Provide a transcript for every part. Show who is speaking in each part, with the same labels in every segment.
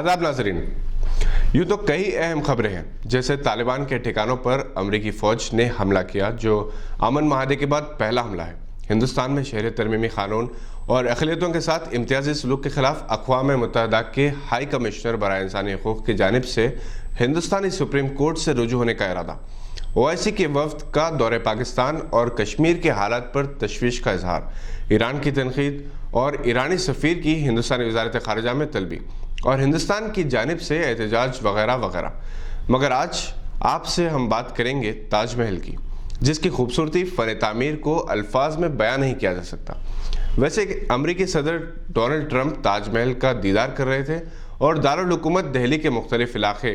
Speaker 1: आदाब नाजरीन। यूँ तो कई अहम खबरें हैं, जैसे तालिबान के ठिकानों पर अमरीकी फ़ौज ने हमला किया, जो अमन माहदे के बाद पहला हमला है। हिंदुस्तान में शहरी तरमीमी कानून और अक़लियतों के साथ इम्तियाजी सलूक के खिलाफ अक़वाम मुत्तहिदा के हाई कमिश्नर बराए इंसानी हकूक़ की जानिब से हिंदुस्तानी सुप्रीम कोर्ट से रुजू होने का इरादा। OIC के वफ्द का दौरे पाकिस्तान और कश्मीर के हालात पर तशवीश का इजहार, ईरान की तनकीद और ईरानी सफ़ीर की हिंदुस्तानी वज़ारत ख़ारिजा में तलबी और हिंदुस्तान की जानिब से एहतजाज वगैरह वगैरह। मगर आज आपसे हम बात करेंगे ताजमहल की, जिसकी खूबसूरती फ़न तामीर को अल्फाज में बयान नहीं किया जा सकता। वैसे अमरीकी सदर डोनाल्ड ट्रंप ताजमहल का दीदार कर रहे थे और दारुल हुकूमत दिल्ली के मुख्तलिफ इलाके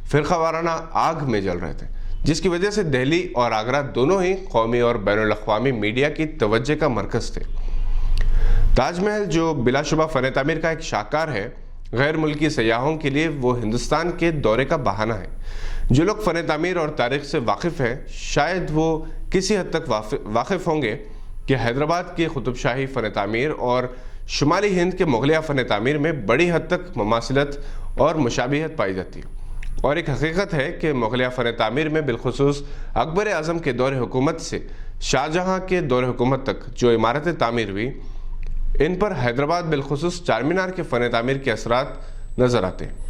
Speaker 1: फ़िरक़ावाराना आग में जल रहे थे, जिसकी वजह से दिल्ली और आगरा दोनों ही कौमी और बैनुल-अक़वामी मीडिया की तवज्जो का मरकज़ थे। ताजमहल जो बिलाशुबा फ़न तामीर का एक शाहकार है, गैर मुल्की सयाहों के लिए वो हिंदुस्तान के दौरे का बहाना है। जो लोग फ़न तामीर और तारीख़ से वाकिफ़ हैं, शायद वो किसी हद तक वाकिफ़ होंगे कि हैदराबाद की कुतुब शाही फ़न तामीर और शुमाली हिंद के मुग़लिया फ़न तामीर में बड़ी हद तक ममासिलत और मुशाबिहत पाई जाती है। और एक हकीकत है कि मुग़लिया फ़न तामीर में बिलखुसूस अकबर आज़म के दौर हुकूमत से शाहजहाँ के दौर हुकूमत तक जो इमारतें तामीर हुई, इन पर हैदराबाद बिलखुसूस चारमीनार के फ़न तामीर के असरात नज़र आते हैं।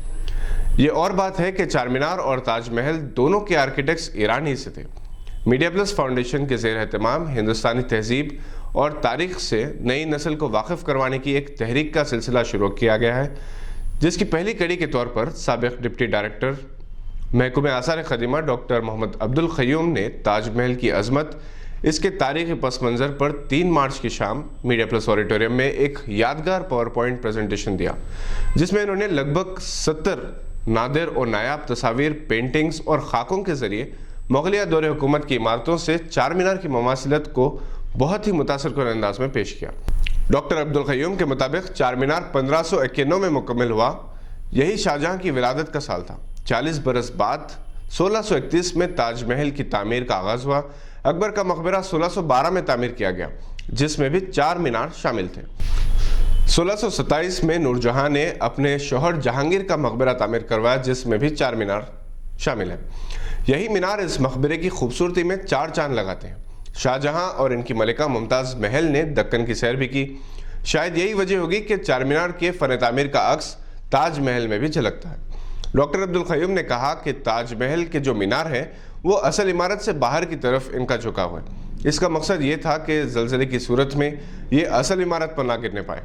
Speaker 1: ये और बात है कि चारमीनार और ताजमहल दोनों के आर्किटेक्ट्स ईरानी से थे। मीडिया प्लस फाउंडेशन के ज़ेर एहतमाम हिंदुस्तानी तहज़ीब और तारीख़ से नई नस्ल को वाकिफ़ करवाने की एक तहरीक का सिलसिला शुरू किया गया है, जिसकी पहली कड़ी के तौर पर साबिक़ डिप्टी डायरेक्टर महकूम आसार ख़दीमा डॉक्टर मोहम्मद अब्दुल क़य्यूम ने ताजमहल की अज़मत, इसके तारीख़ी पस मंज़र पर 3 मार्च की शाम मीडिया प्लस ऑडिटोरियम में एक यादगार पावर पॉइंट प्रेजेंटेशन दिया, जिसमें इन्होंने लगभग 70 नादिर और नायाब तस्वीर, पेंटिंग्स और खाकों के ज़रिए मुग़लिया दौर हुकूमत की इमारतों से चारमीनार की ममासिलत को बहुत ही मुतासिरकुन अंदाज में पेश किया। डॉक्टर अब्दुल क़य्यूम के मुताबिक चारमीनार 1591 में मुकम्मल हुआ। यही शाहजहाँ की विलादत का साल था। 40 बरस बाद 1631 में ताजमहल की तामीर का आगाज़ हुआ। अकबर का मकबरा 1612 में तामीर किया गया, जिसमें भी 4 मीनार शामिल थे। 1627 में नूरजहाँ ने अपने शौहर जहांगीर का मकबरा तामीर करवाया, जिसमें भी 4 मीनार शामिल हैं। यही मीनार इस मकबरे की खूबसूरती में 4 चांद लगाते हैं। शाहजहाँ और इनकी मलिका मुमताज़ महल ने दक्कन की सैर भी की। शायद यही वजह होगी कि चारमीनार के फ़न तामीर का अक्स ताजमहल में भी झलकता है। डॉक्टर अब्दुल क़य्यूम ने कहा कि ताजमहल के जो मीनार है वो असल इमारत से बाहर की तरफ इनका झुकाव है। इसका मकसद ये था कि ज़लज़ले की सूरत में ये असल इमारत पर ना गिरने पाए।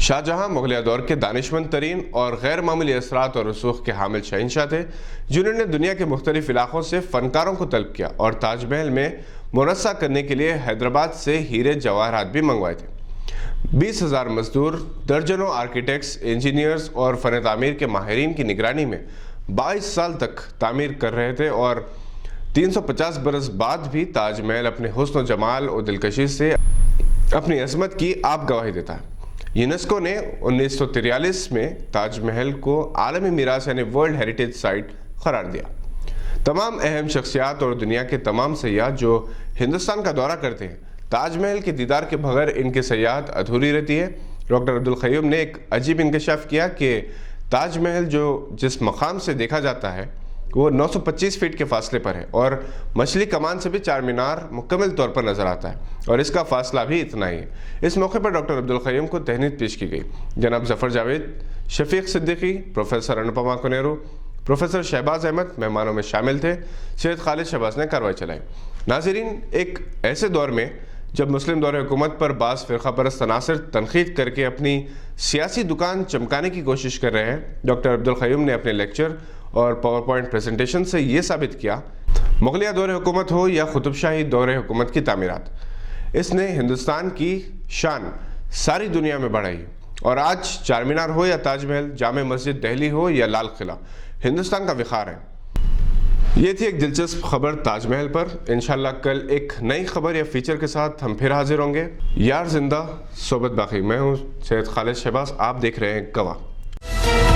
Speaker 1: शाहजहाँ मुग़लिया दौर के दानिशमंद तरीन और गैर मामूली असरात और रसूख के हामिल शहंशाह थे, जिन्होंने दुनिया के मुख्तलिफ इलाक़ों से फ़नकारों को तलब किया और ताजमहल में मुरस्सा करने के लिए हैदराबाद से हीरे जवाहरात भी मंगवाए थे। 20,000 मजदूर, दर्जनों आर्किटेक्ट्स, इंजीनियर्स और फ़न तामीर के माहिरीन की निगरानी में 22 साल तक तामीर कर रहे थे और 350 बरस बाद भी ताजमहल अपने हुस्न व जमाल और दिलकशी से अपनी अज़मत की आप गवाही देता है। यूनेस्को ने 1943 में ताजमहल को आलमी मीरास यानी वर्ल्ड हेरिटेज साइट करार दिया। तमाम अहम शख्सियात और दुनिया के तमाम सयाह जो हिंदुस्तान का दौरा करते हैं, ताजमहल के दीदार के बगैर इनकी सयाहत अधूरी रहती है। डॉक्टर अब्दुल क़य्यूम ने एक अजीब इंकशाफ किया कि ताजमहल जो जिस मकाम से देखा जाता है वो 925 फीट के फासले पर है और मछली कमान से भी 4 मीनार मुकम्मल तौर पर नज़र आता है और इसका फासला भी इतना ही है। इस मौके पर डॉक्टर अब्दुल क़य्यूम को तहनीत पेश की गई। जनाब ज़फ़र जावेद, शफ़ीक़ सिद्दीकी, प्रोफेसर अनुपमा कुनेरू, प्रोफेसर शहबाज अहमद मेहमानों में शामिल थे। सैयद खालिद शहबाज ने कार्रवाई चलाई। नाज़रीन, एक ऐसे दौर में जब मुस्लिम दौर हुकूमत पर बाज़ फ़िरक़ा परस्त अनासर तनक़ीद करके अपनी सियासी दुकान चमकाने की कोशिश कर रहे हैं, डॉक्टर अब्दुल क़य्यूम ने अपने लेक्चर और पावर पॉइंट प्रेजेंटेशन से ये साबित किया, मुग़लिया दौर हुकूमत हो या कुतुब शाही दौर हुकूमत की तामीरात, इसने हिंदुस्तान की शान सारी दुनिया में बढ़ाई। और आज चारमीनार हो या ताजमहल, जामे मस्जिद दिल्ली हो या लाल किला, हिंदुस्तान का विखार है। ये थी एक दिलचस्प खबर ताजमहल पर। इंशाल्लाह कल एक नई खबर या फीचर के साथ हम फिर हाजिर होंगे। यार जिंदा सोबत बाकी। मैं हूँ सैयद खालिद शहबाज, आप देख रहे हैं गवाह।